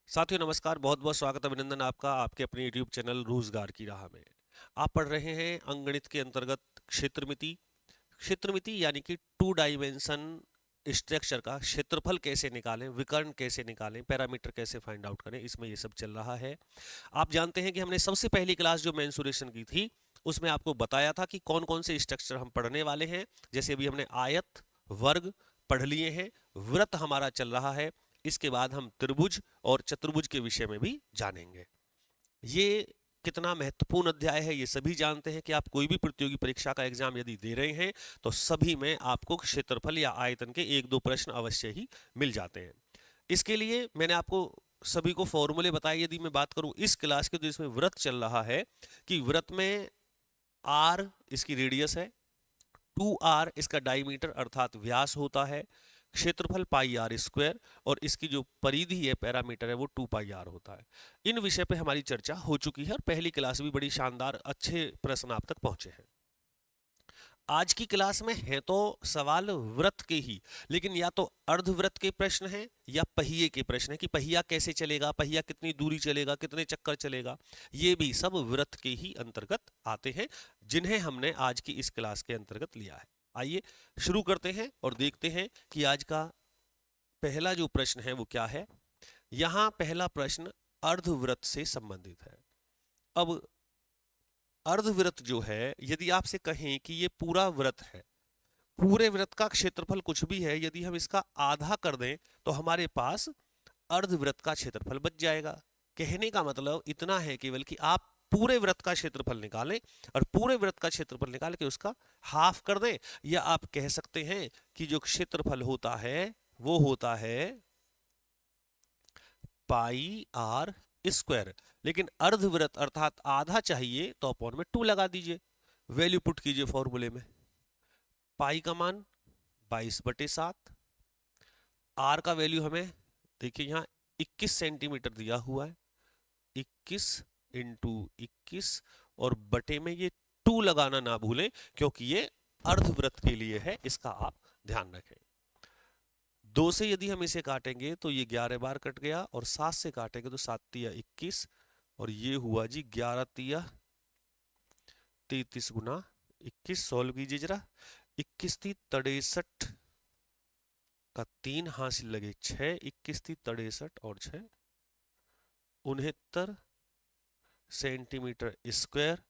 साथियों नमस्कार, बहुत बहुत स्वागत अभिनंदन आपका आपके अपने यूट्यूब चैनल रोजगार की राह में। आप पढ़ रहे हैं अंकगणित के अंतर्गत क्षेत्रमिति। क्षेत्रमिति यानी कि टू डायमेंशन स्ट्रक्चर का क्षेत्रफल कैसे निकालें, विकर्ण कैसे निकालें, पैरामीटर कैसे फाइंड आउट करें, इसमें ये सब चल रहा है। आप जानते हैं कि हमने सबसे पहली क्लास जो मेंसुरेशन की थी उसमें आपको बताया था कि कौन कौन से स्ट्रक्चर हम पढ़ने वाले हैं। जैसे अभी हमने आयत, वर्ग पढ़ लिए हैं, वृत्त हमारा चल रहा है। इसके बाद हम त्रिभुज और चतुर्भुज के विषय में भी जानेंगे। ये कितना महत्वपूर्ण अध्याय है ये सभी जानते हैं कि आप कोई भी प्रतियोगी परीक्षा का एग्जाम यदि दे रहे हैं तो सभी में आपको क्षेत्रफल या आयतन के एक दो प्रश्न अवश्य ही मिल जाते हैं। इसके लिए मैंने आपको सभी को फॉर्मूले बताए। यदि मैं बात करूं इस क्लास के, तो इसमें वृत्त चल रहा है कि वृत्त में आर इसकी रेडियस है, 2r इसका डायमीटर अर्थात व्यास होता है, क्षेत्रफल पाई आर स्क्वायर, और इसकी जो परिधि है पैरामीटर है वो 2 पाई आर होता है। इन विषय पे हमारी चर्चा हो चुकी है और पहली क्लास भी बड़ी शानदार अच्छे प्रश्न आप तक पहुंचे हैं। आज की क्लास में है तो सवाल वृत्त के ही, लेकिन या तो अर्धवृत्त के प्रश्न हैं या पहिए के प्रश्न है कि पहिया कैसे चलेगा, पहिया कितनी दूरी चलेगा, कितने चक्कर चलेगा। ये भी सब वृत्त के ही अंतर्गत आते हैं जिन्हें हमने आज की इस क्लास के अंतर्गत लिया है। आइए शुरू करते हैं और देखते हैं कि आज का पहला जो प्रश्न है वो क्या है। यहां पहला प्रश्न अर्धवृत्त से संबंधित है। अब अर्धवृत्त जो है, यदि आपसे कहें कि ये पूरा वृत्त है, पूरे वृत्त का क्षेत्रफल कुछ भी है, यदि हम इसका आधा कर दें तो हमारे पास अर्धवृत्त का क्षेत्रफल बच जाएगा। कहने का मतलब इतना है केवल कि आप पूरे वृत्त का क्षेत्रफल निकालें और पूरे वृत्त का क्षेत्रफल निकाल के उसका हाफ कर दें, या आप कह सकते हैं कि जो क्षेत्रफल होता है वो होता है पाई आर स्क्वायर। लेकिन अर्धवृत्त अर्थात आधा चाहिए तो अपॉन में 2 लगा दीजिए, वैल्यू पुट कीजिए फॉर्मूले में। पाई का मान 22/7, आर का वैल्यू हमें देखिए यहाँ 21 सेंटीमीटर दिया हुआ है, 21 इंटू 21, और बटे में ये 2 लगाना ना भूलें क्योंकि ये अर्धवृत्त के लिए है, इसका आप ध्यान रखें। 2 से यदि हम इसे काटेंगे तो ये 11 बार कट गया, और 7 से काटेंगे तो 7 तिया 21, और ये हुआ जी 11 तिया 33 गुना 21। सॉल्व कीजिए जरा। 21 थी 63 का 3 हासिल लगे 6, 21 थी 63 और 6 69 सेंटीमीटर स्क्वायर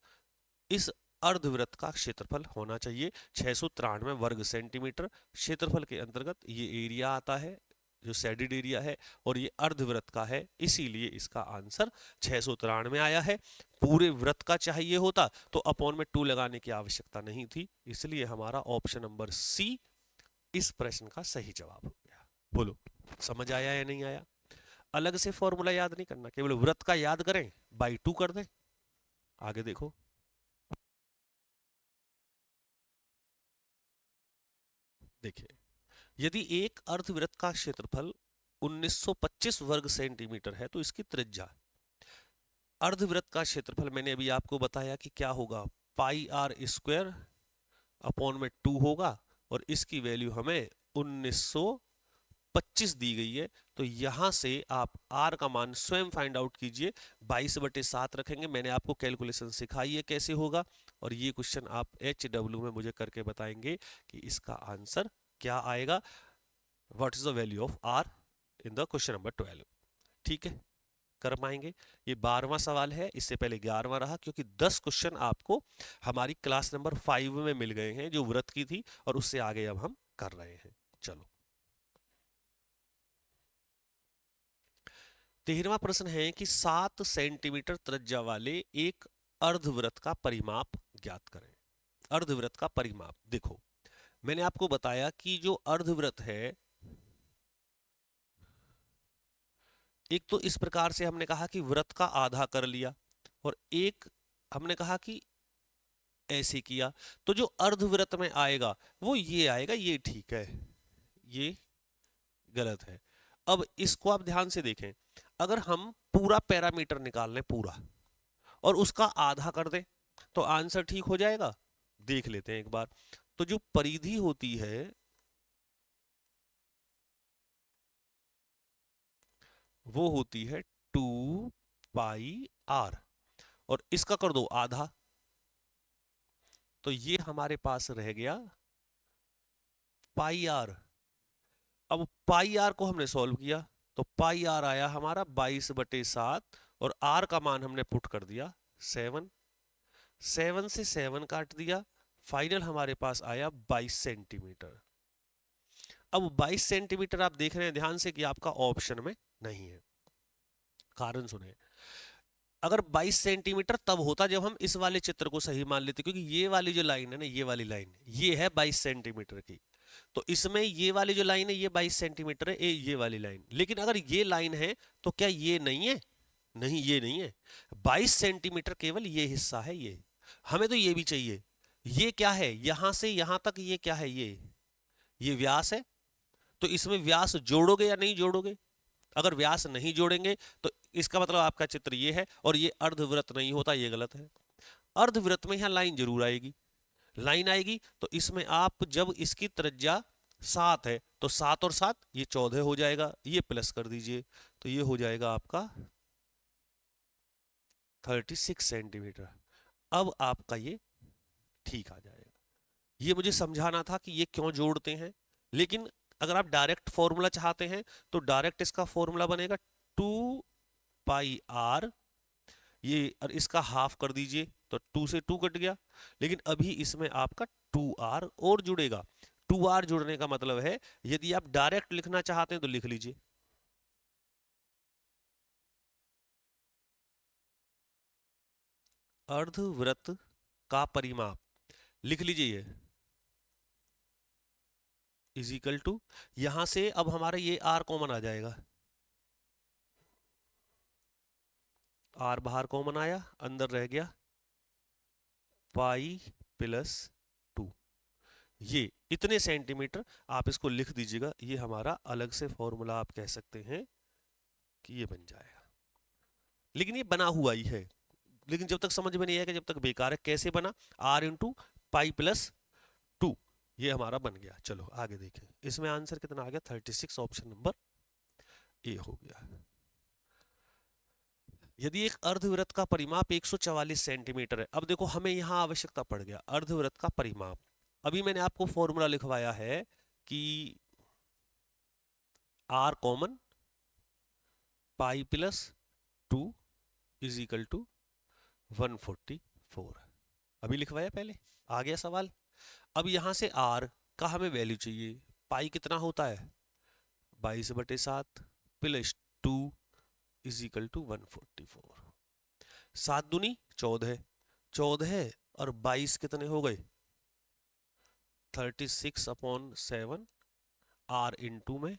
इस अर्धवृत्त का क्षेत्रफल होना चाहिए। 693 वर्ग सेंटीमीटर क्षेत्रफल के अंतर्गत ये एरिया आता है जो शेडेड एरिया है, और ये अर्धवृत्त का है, इसीलिए इसका आंसर 693 आया है। पूरे वृत्त का चाहिए होता तो अपॉन में 2 लगाने की आवश्यकता नहीं थी, इसलिए हमारा ऑप्शन नंबर सी इस प्रश्न का सही जवाब हो गया। बोलो समझ आया या नहीं आया। अलग से फॉर्मूला याद नहीं करना, केवल वृत्त का याद करें, बाई 2 कर दें। आगे देखो, देखिए यदि एक अर्धवृत्त का क्षेत्रफल 1925 वर्ग सेंटीमीटर है तो इसकी त्रिज्या, अर्धवृत्त का क्षेत्रफल मैंने अभी आपको बताया कि क्या होगा, पाई आर स्क्वायर अपॉन में 2 होगा, और इसकी वैल्यू हमें 1925 दी गई है। तो यहां से आप r का मान स्वयं फाइंड आउट कीजिए। 22/7 रखेंगे, मैंने आपको कैलकुलेशन सिखाई है कैसे होगा, और ये क्वेश्चन आप HW में मुझे करके बताएंगे कि इसका आंसर क्या आएगा। What is the value of r in the question number 12। ठीक है, कर पाएंगे। ये 12वां सवाल है, इससे पहले 11वां रहा, क्योंकि 10 क्वेश्चन आपको हमारी क्लास नंबर 5 में मिल गए हैं जो वृत्त की थी, और उससे आगे अब हम कर रहे हैं। चलो 13वां प्रश्न है कि 7 सेंटीमीटर त्रिज्या वाले एक अर्धवृत्त का परिमाप ज्ञात करें। अर्धवृत्त का परिमाप देखो, मैंने आपको बताया कि जो अर्धवृत्त है, एक तो इस प्रकार से हमने कहा कि वृत्त का आधा कर लिया, और एक हमने कहा कि ऐसे किया। तो जो अर्धवृत्त में आएगा वो ये आएगा, ये ठीक है, ये गलत है। अब इसको आप ध्यान से देखें, अगर हम पूरा पैरामीटर निकाल लें पूरा और उसका आधा कर दें तो आंसर ठीक हो जाएगा। देख लेते हैं एक बार। तो जो परिधि होती है वो होती है 2 पाई आर, और इसका कर दो आधा, तो ये हमारे पास रह गया पाई आर। अब पाई आर को हमने सॉल्व किया, तो पाई आर आया हमारा 22/7, और आर का मान हमने पुट कर दिया 7। 7 से 7 काट दिया, फाइनल हमारे पास आया 22 सेंटीमीटर। अब 22 सेंटीमीटर आप देख रहे हैं ध्यान से कि आपका ऑप्शन में नहीं है। कारण सुने, अगर 22 सेंटीमीटर तब होता जब हम इस वाले चित्र को सही मान लेते, क्योंकि ये वाली जो लाइन है ना, ये वाली लाइन ये है 22 सेंटीमीटर की, तो इसमें ये वाली जो लाइन है ये 22 सेंटीमीटर है, ये वाली लाइन। लेकिन अगर ये लाइन है तो क्या ये नहीं है? नहीं, ये नहीं है। 22 सेंटीमीटर केवल ये हिस्सा है, ये हमें तो ये भी चाहिए। ये क्या है, यहां से यहां तक ये क्या है, ये व्यास है। तो इसमें व्यास जोड़ोगे या नहीं जोड़ोगे? अगर व्यास नहीं जोड़ेंगे तो इसका मतलब आपका चित्र ये है, और ये अर्धवृत्त नहीं होता, ये गलत है। अर्धवृत्त में यहां लाइन जरूर आएगी। लाइन आएगी तो इसमें आप जब इसकी त्रिज्या 7 है तो 7 और 7 ये 14 हो जाएगा, ये प्लस कर दीजिए, तो ये हो जाएगा आपका 36 सेंटीमीटर। अब आपका ये ठीक आ जाएगा। ये मुझे समझाना था कि ये क्यों जोड़ते हैं। लेकिन अगर आप डायरेक्ट फॉर्मूला चाहते हैं तो डायरेक्ट इसका फॉर्मूला बनेगा 2 पाई आर, ये और इसका हाफ कर दीजिए, तो 2 से 2 कट गया। लेकिन अभी इसमें आपका 2r और जुड़ेगा। 2r जुड़ने का मतलब है, यदि आप डायरेक्ट लिखना चाहते हैं तो लिख लीजिए, अर्धवृत्त का परिमाप, लिख लीजिए ये इज इक्वल टू, यहां से अब हमारा ये r कॉमन आ जाएगा, r बाहर कॉमन आया, अंदर रह गया पाई प्लस 2। ये इतने सेंटीमीटर आप इसको लिख दीजिएगा, ये हमारा अलग से फॉर्मूला आप कह सकते हैं कि ये बन जाएगा। लेकिन ये बना हुआ ही है, लेकिन जब तक समझ में नहीं आएगा जब तक बेकार है। कैसे बना? r इंटू पाई प्लस 2, ये हमारा बन गया। चलो आगे देखें, इसमें आंसर कितना आ गया? 36, ऑप्शन नंबर ए हो गया। यदि एक अर्धवृत्त का परिमाप 144 सेंटीमीटर है, अब देखो हमें यहां आवश्यकता पड़ गया अर्धवृत्त का परिमाप। अभी मैंने आपको फॉर्मूला लिखवाया है कि r common, pi plus 2 is equal to 144, अभी लिखवाया पहले, आ गया सवाल। अब यहां से r का हमें वैल्यू चाहिए, पाई कितना होता है 22/7 प्लस 2 इज इक्वल टू 144। 7 दूनी 14, 14 और 22 कितने हो गए? 36/7, r इंटू में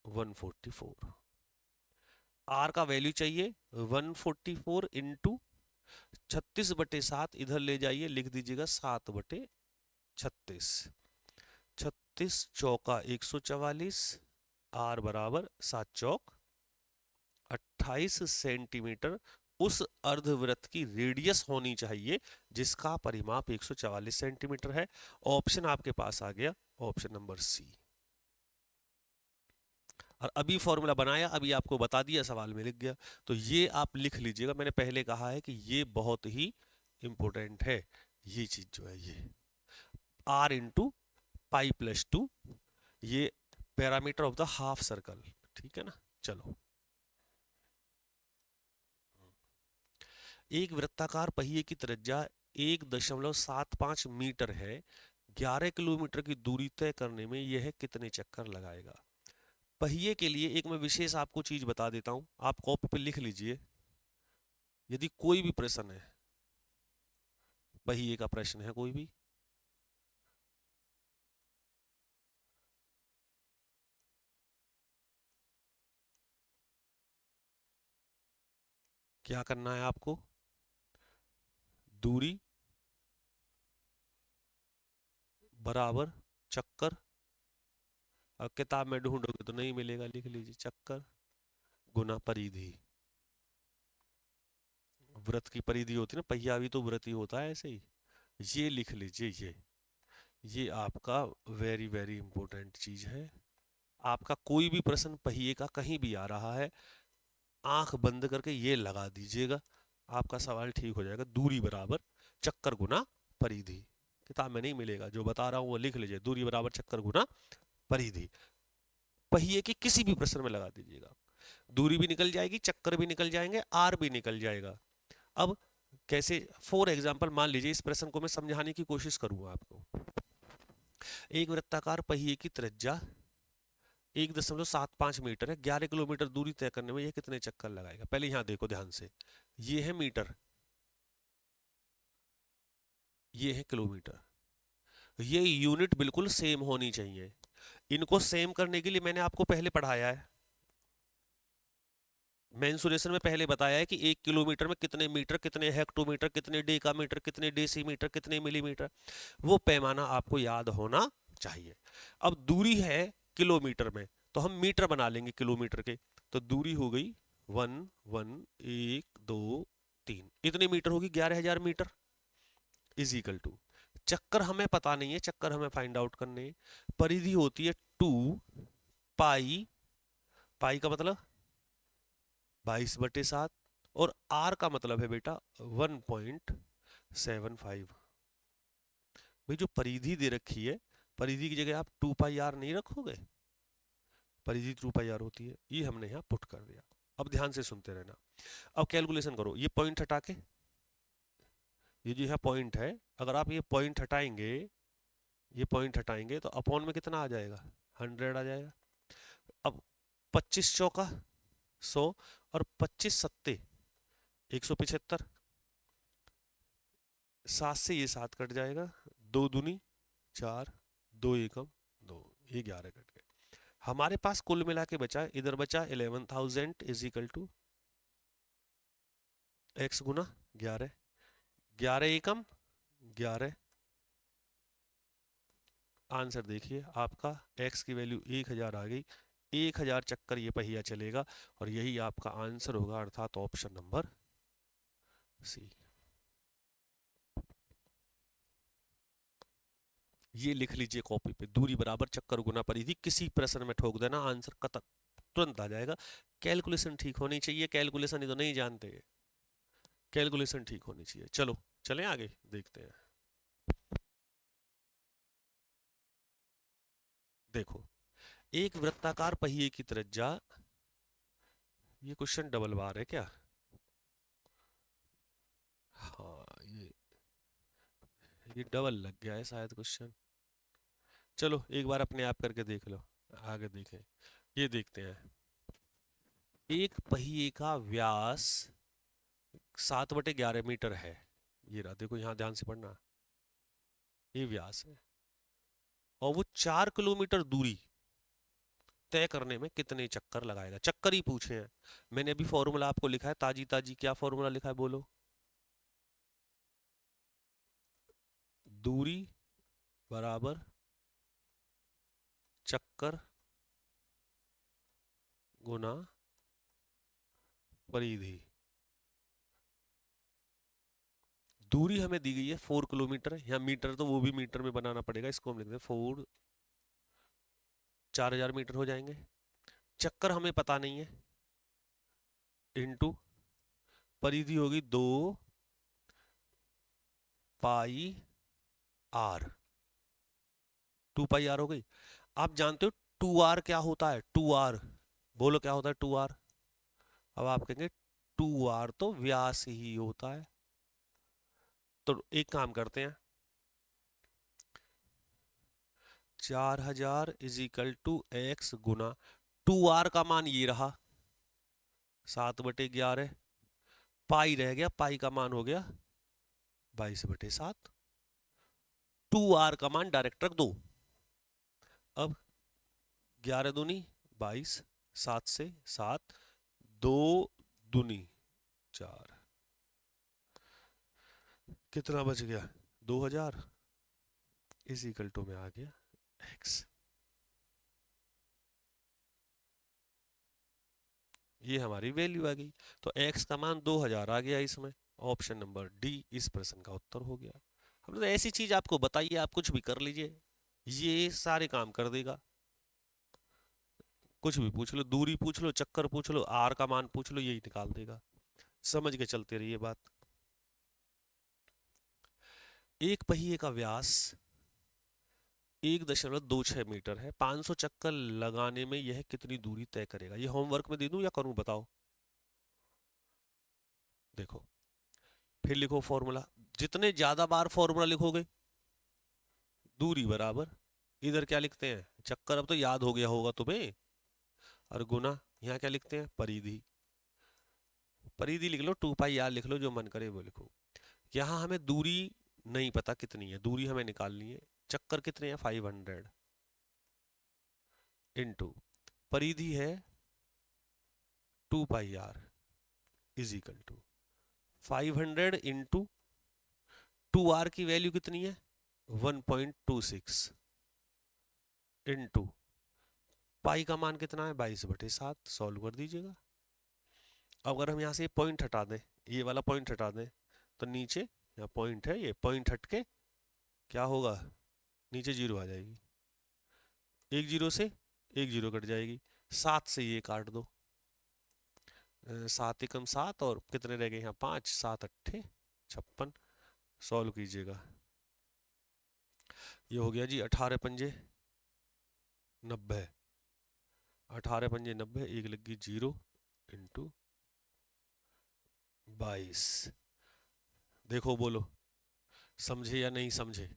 144, r का वैल्यू चाहिए 144 इंटू 36/7, इधर ले जाइए, लिख दीजिएगा 7/36। 36 चौका 144, r बराबर 7 चौक 28 सेंटीमीटर उस अर्धवृत्त की रेडियस होनी चाहिए जिसका परिमाप 144 सेंटीमीटर है। ऑप्शन आपके पास आ गया, ऑप्शन नंबर सी। और अभी फॉर्मूला बनाया, अभी आपको बता दिया, सवाल में लिख गया, तो ये आप लिख लीजिएगा। मैंने पहले कहा है कि ये बहुत ही इंपॉर्टेंट है, ये चीज जो है, ये r इंटू पाई प्लस 2, ये parameter of the half circle, ठीक है ना। चलो, एक वृत्ताकार पहिए की त्रिज्या 1.75 मीटर है, 11 किलोमीटर की दूरी तय करने में यह कितने चक्कर लगाएगा? पहिए के लिए एक मैं विशेष आपको चीज बता देता हूं, आप कॉपी पे लिख लीजिए। यदि कोई भी प्रश्न है, पहिए का प्रश्न है कोई भी, क्या करना है आपको? दूरी बराबर चक्कर, अब किताब में ढूंढोगे तो नहीं मिलेगा, लिख लीजिए चक्कर गुना परिधि। वृत्त की परिधि होती है ना, पहिया भी तो वृत्त ही होता है ऐसे ही। ये लिख लीजिए, ये आपका वेरी वेरी इंपॉर्टेंट चीज है, आपका कोई भी प्रश्न पहिए का कहीं भी आ रहा है, आंख बंद करके ये लगा दीजिएगा, आपका सवाल ठीक हो जाएगा। दूरी बराबर चक्कर गुना परिधि। किताब में नहीं मिलेगा, जो बता रहा हूं वो लिख लीजिए, दूरी बराबर चक्कर गुना परिधि। पहिए के किसी भी प्रश्न में लगा दीजिएगा, दूरी भी निकल जाएगी, चक्कर भी निकल जाएंगे, आर भी निकल जाएगा। अब कैसे, फॉर एग्जाम्पल मान लीजिए इस प्रश्न को मैं समझाने की कोशिश करूंगा आपको। एक वृत्ताकार पहिए की त्रिज्या 1.75 मीटर है, 11 किलोमीटर दूरी तय करने में यह कितने चक्कर लगाएगा। पहले यहां देखो ध्यान से, ये है मीटर, ये है किलोमीटर, ये यूनिट बिल्कुल सेम होनी चाहिए। इनको सेम करने के लिए मैंने आपको पहले पढ़ाया है, मेंसुरेशन में पहले बताया है कि 1 किलोमीटर में कितने मीटर, कितने हेक्टोमीटर, कितने डेकामीटर, कितने डेसीमीटर, कितने मिलीमीटर, वो पैमाना आपको याद होना चाहिए। अब दूरी है किलोमीटर में, तो हम मीटर बना लेंगे किलोमीटर के। तो दूरी हो गई 1 2 3, इतने मीटर होगी 11,000 मीटर इज इक्वल टू, चक्कर हमें पता नहीं है, चक्कर हमें फाइंड आउट करने। परिधि होती है 2 पाई, पाई का मतलब 22/7, और आर का मतलब है बेटा 1.75। भाई जो परिधि दे रखी है, परिधि की जगह आप 2 पाई आर नहीं रखोगे, परिधि 2 पाई आर होती है, ये हमने यहाँ पुट कर दिया। अब ध्यान से सुनते रहना, अब कैलकुलेशन करो, ये पॉइंट हटा के, ये जो यहाँ पॉइंट है, अगर आप ये पॉइंट हटाएंगे, ये पॉइंट हटाएंगे तो अपॉन में कितना आ जाएगा, 100 आ जाएगा। अब 25 चौका 100 और 25 सत्ते 175, 7 से ये 7 कट जाएगा, 2 दूनी 4, 2 एकम 2, ये 11 कट गए। हमारे पास कुल मिला के बचा, इधर बचा 11,000 is equal to X Guna 11, 11 Ekam 11। Answer देखिए आपका, x की वैल्यू 1000 आ गई, 1000 चक्कर ये पहिया चलेगा, और यही आपका आंसर होगा, अर्थात ऑप्शन नंबर सी। ये लिख लीजिए कॉपी पे, दूरी बराबर चक्कर गुना परिधि, किसी प्रश्न में ठोक देना, आंसर कतक तुरंत आ जाएगा। कैलकुलेशन ठीक होनी चाहिए, कैलकुलेशन ही तो नहीं जानते, कैलकुलेशन ठीक होनी चाहिए। चलो चलें आगे देखते हैं। देखो, एक वृत्ताकार पहिए की त्रिज्या, ये क्वेश्चन डबल बार है क्या, हाँ ये डबल लग गया है शायद क्वेश्चन। चलो एक बार अपने आप करके देख लो, आगे देखें। ये देखते हैं, एक पहिए का व्यास 7/11 मीटर है, ये रहा, देखो यहाँ ध्यान से पढ़ना, ये व्यास है, और वो 4 किलोमीटर दूरी तय करने में कितने चक्कर लगाएगा, चक्कर ही पूछे हैं। मैंने अभी फॉर्मूला आपको लिखा है, ताजी ताजी, क्या फॉर्मूला लिखा है बोलो, दूरी बराबर चक्कर गुना परिधि। दूरी हमें दी गई है 4 किलोमीटर, या मीटर तो वो भी मीटर में बनाना पड़ेगा, इसको हम लिखते हैं 4, 4000 मीटर हो जाएंगे। चक्कर हमें पता नहीं है, इनटू परिधि होगी 2 पाई आर, 2 पाई आर हो गई। आप जानते हो 2 आर क्या होता है, 2 आर बोलो क्या होता है 2 आर। अब आप कहेंगे 2 आर तो व्यास ही होता है, तो एक काम करते हैं, 4000 इज इक्वल टू एक्स गुना 2 आर का मान ये रहा 7/11, पाई रह गया, पाई का मान हो गया 22/7, 2 आर का मान डायरेक्ट रख दो। अब 11 दूनी 22, 7 से 7, 2 दूनी 4, कितना बच गया 2000 इज इक्वल टू में आ गया x। ये हमारी वैल्यू आ गई, तो x का मान 2000 आ गया इसमें, ऑप्शन नंबर डी इस प्रश्न का उत्तर हो गया। हमने तो ऐसी चीज आपको बताइए, आप कुछ भी कर लीजिए, ये सारे काम कर देगा। कुछ भी पूछ लो, दूरी पूछ लो, चक्कर पूछ लो, आर का मान पूछ लो, यही निकाल देगा। समझ के चलते रहिए बात। एक पहिए का व्यास 1.26 मीटर है, 500 चक्कर लगाने में यह कितनी दूरी तय करेगा? ये होमवर्क में दे दूं या करूं, बताओ। देखो, फिर लिखो फॉर्मूला। जितने ज्यादा बार फॉर्मूला लिखोगे, दूरी बराबर, इधर क्या लिखते हैं, चक्कर, अब तो याद हो गया होगा तुम्हें, और गुना, यहाँ क्या लिखते हैं, परिधि। परिधि लिख लो, 2 पाई आर लिख लो, जो मन करे वो लिखो। यहाँ हमें दूरी नहीं पता कितनी है, दूरी हमें निकालनी है। चक्कर कितने हैं, 500, इंटू परिधि है 2 pi r, is equal to 500 into 2 r की वैल्यू कितनी है, 1.26, इंटू पाई का मान कितना है, 22/7। सॉल्व कर दीजिएगा। अब अगर हम यहाँ से पॉइंट हटा दें, ये वाला पॉइंट हटा दें, तो नीचे यहाँ पॉइंट है, ये पॉइंट हट के क्या होगा, नीचे जीरो आ जाएगी। एक जीरो से एक जीरो कट जाएगी, 7 से ये काट दो, 7 एकम 7, और कितने रह गए यहाँ, 5, 7 अट्ठे 56। सॉल्व कीजिएगा, ये हो गया जी 18 पंजे 90, 18 पंजे 90, एक लगी 0 इंटू 22। देखो बोलो, समझे या नहीं समझे?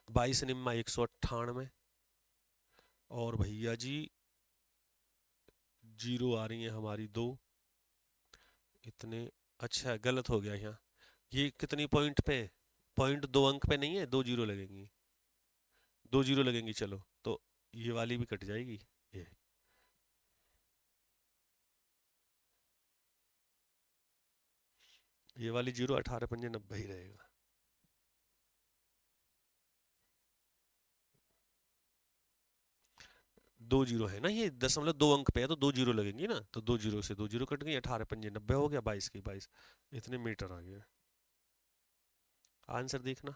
22 निम्मा 198, और भैया जी 0 आ रही है हमारी 2, इतने, अच्छा गलत हो गया यहाँ, ये कितनी पॉइंट पे, पॉइंट 2 अंक पे नहीं है, 2 जीरो लगेंगी, 2 जीरो लगेंगी, चलो तो ये वाली भी कट जाएगी, ये वाली 0, 18 पंजे 90 ही रहेगा। दो जीरो है ना, ये 0.2 अंक पे है, तो 2 जीरो लगेंगी ना, तो 2 जीरो से 2 जीरो कट गई, 18 पंजे 90 हो गया, 22 की 22, इतने मीटर आ गया। आंसर देखना,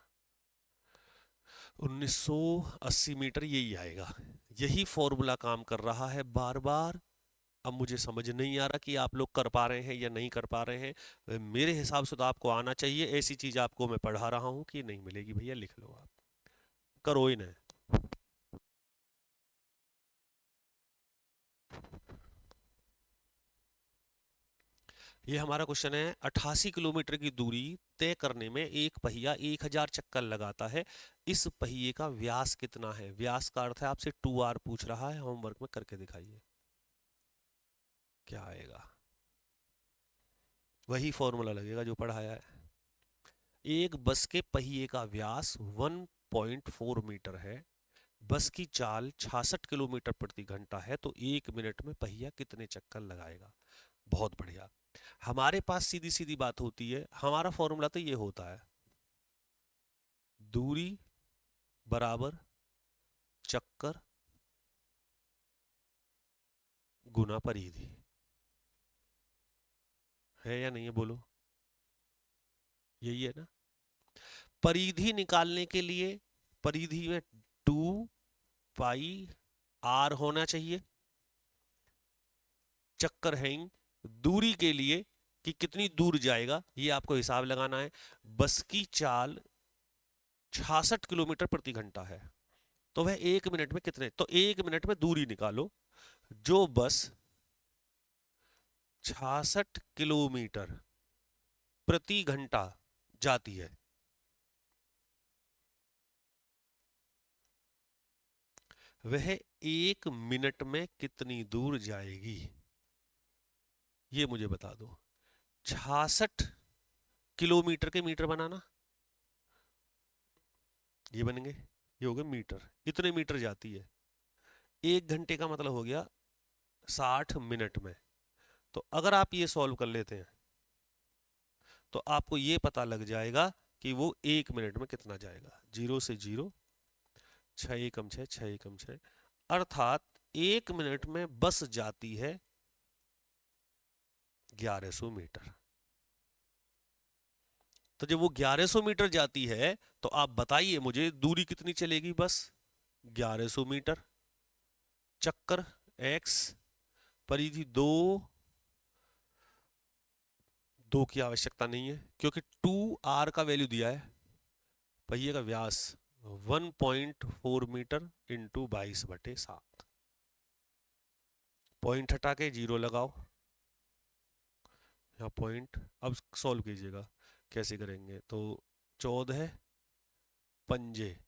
1980 मीटर, यही आएगा। यही फॉर्मूला काम कर रहा है बार बार। अब मुझे समझ नहीं आ रहा कि आप लोग कर पा रहे हैं या नहीं कर पा रहे हैं। मेरे हिसाब से तो आपको आना चाहिए, ऐसी चीज आपको मैं पढ़ा रहा हूं कि नहीं मिलेगी भैया, लिख लो आप, करो ही ना। ये हमारा क्वेश्चन है, 88 किलोमीटर की दूरी तय करने में एक पहिया 1000 चक्कर लगाता है, इस पहिए का व्यास कितना है? व्यास का अर्थ है आपसे 2R पूछ रहा है, होमवर्क में करके दिखाइए, क्या आएगा? वही फॉर्मूला लगेगा जो पढ़ाया है। एक बस के पहिए का व्यास 1.4 मीटर है, बस की चाल 66 किलोमीटर प्रति घंटा है, तो 1 मिनट में पहिया कितने चक्कर लगाएगा? बहुत बढ़िया। हमारे पास सीधी सीधी बात होती है, हमारा फॉर्मूला तो ये होता है, दूरी बराबर चक्कर गुना परिधि, है या नहीं है, बोलो, यही है ना? परिधि निकालने के लिए परिधि में 2 पाई आर होना चाहिए, चक्कर है, दूरी के लिए कि कितनी दूर जाएगा ये आपको हिसाब लगाना है। बस की चाल 66 किलोमीटर प्रति घंटा है, तो वह 1 मिनट में कितने, तो 1 मिनट में दूरी निकालो, जो बस 66 किलोमीटर प्रति घंटा जाती है, वह 1 मिनट में कितनी दूर जाएगी, ये मुझे बता दो। 66 किलोमीटर के मीटर बनाना, ये बनेंगे, ये हो गए मीटर, इतने मीटर जाती है, 1 घंटे का मतलब हो गया 60 मिनट में। तो अगर आप ये सॉल्व कर लेते हैं तो आपको ये पता लग जाएगा कि वो 1 मिनट में कितना जाएगा। 0 से 0, 6 एकम 6, 6 एकम 6, अर्थात 1 मिनट में बस जाती है 1100 मीटर। तो जब वो 1100 मीटर जाती है, तो आप बताइए मुझे दूरी कितनी चलेगी बस, 1100 मीटर। चक्कर x, परिधि 2, 2 की आवश्यकता नहीं है क्योंकि 2r का वैल्यू दिया है, पहिए का व्यास 1.4 मीटर इंटू 22/7। पॉइंट हटा के 0 लगाओ, यहाँ पॉइंट। अब सॉल्व कीजिएगा, कैसे करेंगे? तो 14 पंजे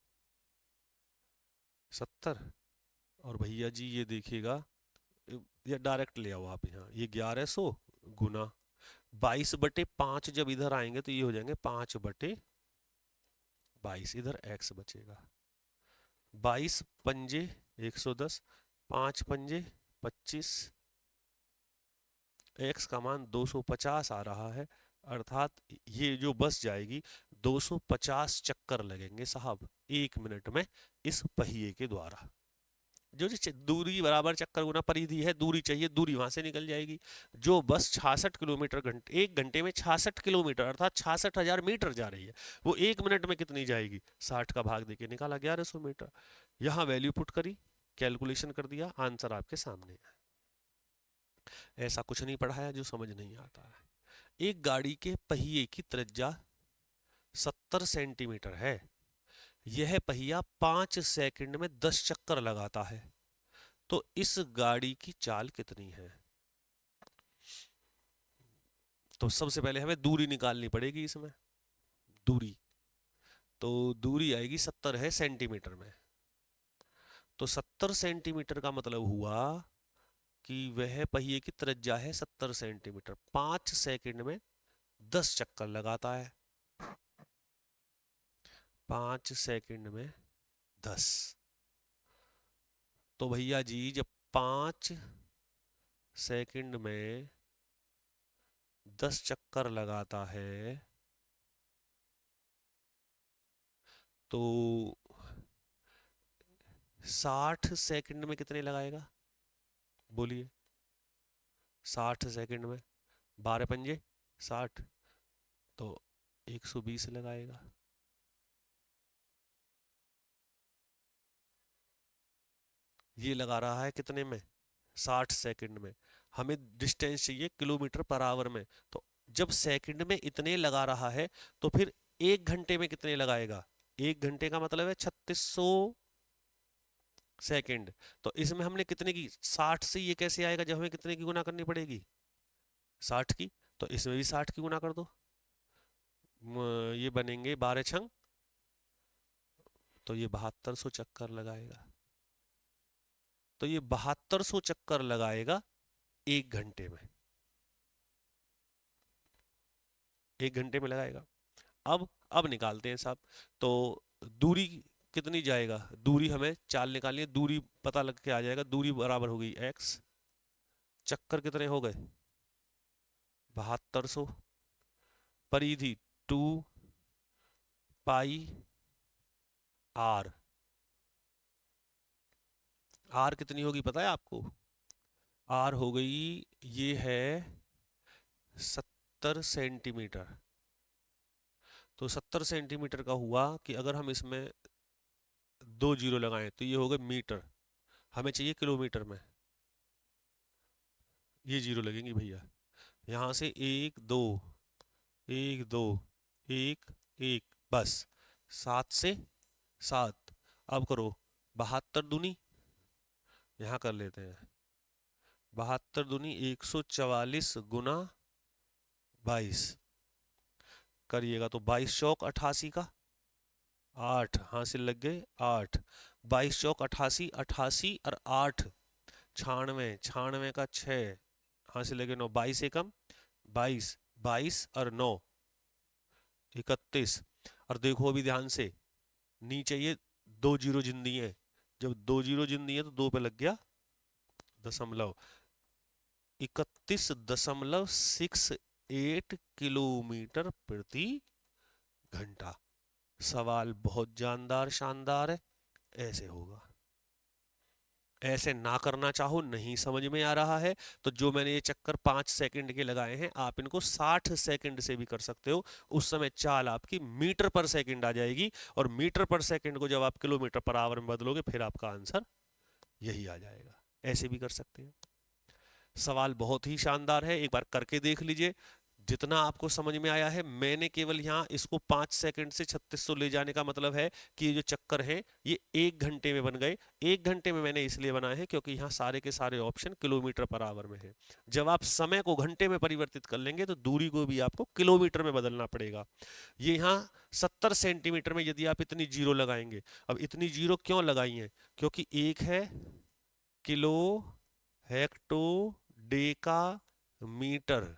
70, और भैया जी ये देखिएगा, या डायरेक्ट ले आओ आप यहाँ, ये 1100 गुना 22/5, जब इधर आएंगे तो ये हो जाएंगे 5/22, इधर x बचेगा। 22 पंजे 110, 5 पंजे 25, x का मान 250 आ रहा है, अर्थात ये जो बस जाएगी 250 चक्कर लगेंगे साहब 1 मिनट में इस पहिए के द्वारा। जो दूरी बराबर चक्कर गुना परिधि है, दूरी चाहिए, दूरी वहां से निकल जाएगी। जो बस 66 किलोमीटर घंटे, 1 घंटे में 66 किलोमीटर अर्थात 66,000 मीटर जा रही है, वो 1 मिनट में कितनी जाएगी? 60 का भाग देके निकाला 1100 मीटर। यहाँ वैल्यू पुट करी, कैलकुलेशन कर दिया, आंसर आपके सामने है। ऐसा कुछ नहीं पढ़ाया जो समझ नहीं आता है। एक गाड़ी के पहिए की त्रिज्या 70 सेंटीमीटर है, यह पहिया 5 सेकंड में 10 चक्कर लगाता है, तो इस गाड़ी की चाल कितनी है? तो सबसे पहले हमें दूरी निकालनी पड़ेगी इसमें। दूरी, तो दूरी आएगी 70 है सेंटीमीटर में, तो 70 सेंटीमीटर का मतलब हुआ कि वह पहिए की त्रिज्या है 70 सेंटीमीटर, 5 सेकंड में 10 चक्कर लगाता है। 5 सेकंड में 10, तो भैया जी जब 5 सेकंड में 10 चक्कर लगाता है तो 60 सेकंड में कितने लगाएगा? बोलिए, 60 सेकंड में 12 पंजे 60, तो 120 लगाएगा। ये लगा रहा है कितने में? 60 सेकंड में। हमें डिस्टेंस चाहिए किलोमीटर पर आवर में, तो जब सेकंड में इतने लगा रहा है तो फिर 1 घंटे में कितने लगाएगा? 1 घंटे का मतलब है 3600 सेकंड। तो इसमें हमने कितने की, 60 से ये कैसे आएगा जब हमें कितने की गुना करनी पड़ेगी? 60 की, तो इसमें भी 60 की गुना कर दो, ये बनेंगे 12 छंग, तो ये 7200 चक्कर लगाएगा। तो ये 7200 चक्कर लगाएगा 1 घंटे में, 1 घंटे में लगाएगा। अब निकालते हैं साहब, तो दूरी कितनी जाएगा? दूरी हमें चाल निकालनी है, दूरी पता लग के आ जाएगा। दूरी बराबर हो गई x, चक्कर कितने हो गए? 7200, परिधि 2 पाई r, r कितनी होगी पता है आपको? r हो गई, ये है 70 सेंटीमीटर, तो 70 सेंटीमीटर का हुआ कि अगर हम इसमें 2 जीरो लगाएं तो ये हो गए मीटर, हमें चाहिए किलोमीटर में, ये जीरो लगेंगे भैया। यहाँ से 1 2 1 2 1 1, बस 7 से 7। अब करो 72 दूनी, यहाँ कर लेते हैं 72 दूनी 144 गुना 22 करिएगा, तो 22 चौक 88 का 8, हासिल लग गए 8, 22 चौक 88, 88 और 8 96, 96 का 6, हासिल लगे 9, 22 एकम 22, 22 और 9 31। और देखो अभी ध्यान से, नीचे ये 2 जीरो जिंदी है, जब 2 जीरो जिंदी है तो 2 पे लग गया दशमलव, 31.68 किलोमीटर प्रति घंटा। सवाल बहुत जानदार शानदार है, ऐसे होगा। ऐसे ना करना चाहो, नहीं समझ में आ रहा है, तो जो मैंने ये चक्कर 5 सेकंड के लगाए हैं, आप इनको 60 सेकंड से भी कर सकते हो। उस समय चाल आपकी मीटर पर सेकंड आ जाएगी, और मीटर पर सेकंड को जब आप किलोमीटर पर आवर में बदलोगे फिर आपका आंसर यही आ जाएगा। ऐसे भी कर सकते हैं। सवाल बहुत ही शानदार है, एक बार करके देख लीजिए। जितना आपको समझ में आया है, मैंने केवल यहाँ इसको 5 सेकंड से 3600 ले जाने का मतलब है कि ये जो चक्कर है ये 1 घंटे में बन गए। 1 घंटे में मैंने इसलिए बनाए हैं क्योंकि यहाँ सारे के सारे ऑप्शन किलोमीटर पर आवर में है। जब आप समय को घंटे में परिवर्तित कर लेंगे तो दूरी को भी आपको किलोमीटर में बदलना पड़ेगा। ये यहाँ 70 सेंटीमीटर में यदि आप इतनी जीरो लगाएंगे, अब इतनी जीरो क्यों लगाई है, क्योंकि एक है किलो, हेक्टो, डेका, मीटर,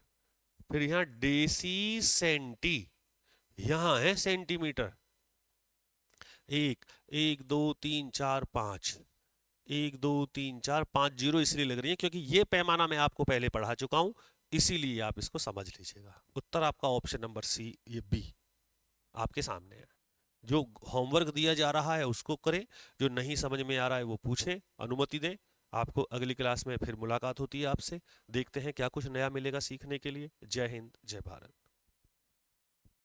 फिर यहाँ डेसी, सेंटी, यहाँ है सेंटीमीटर। एक, एक दो तीन चार पाँच, एक दो तीन चार पाँच जीरो इसलिए लग रही है क्योंकि ये पैमाना मैं आपको पहले पढ़ा चुका हूं, इसीलिए आप इसको समझ लीजिएगा। उत्तर आपका ऑप्शन नंबर सी, ये बी आपके सामने है। जो होमवर्क दिया जा रहा है उसको करें, जो नहीं समझ में आ रहा है वो पूछें, अनुमति दें। आपको अगली क्लास में फिर मुलाकात होती है आपसे, देखते हैं क्या कुछ नया मिलेगा सीखने के लिए। जय हिंद, जय भारत।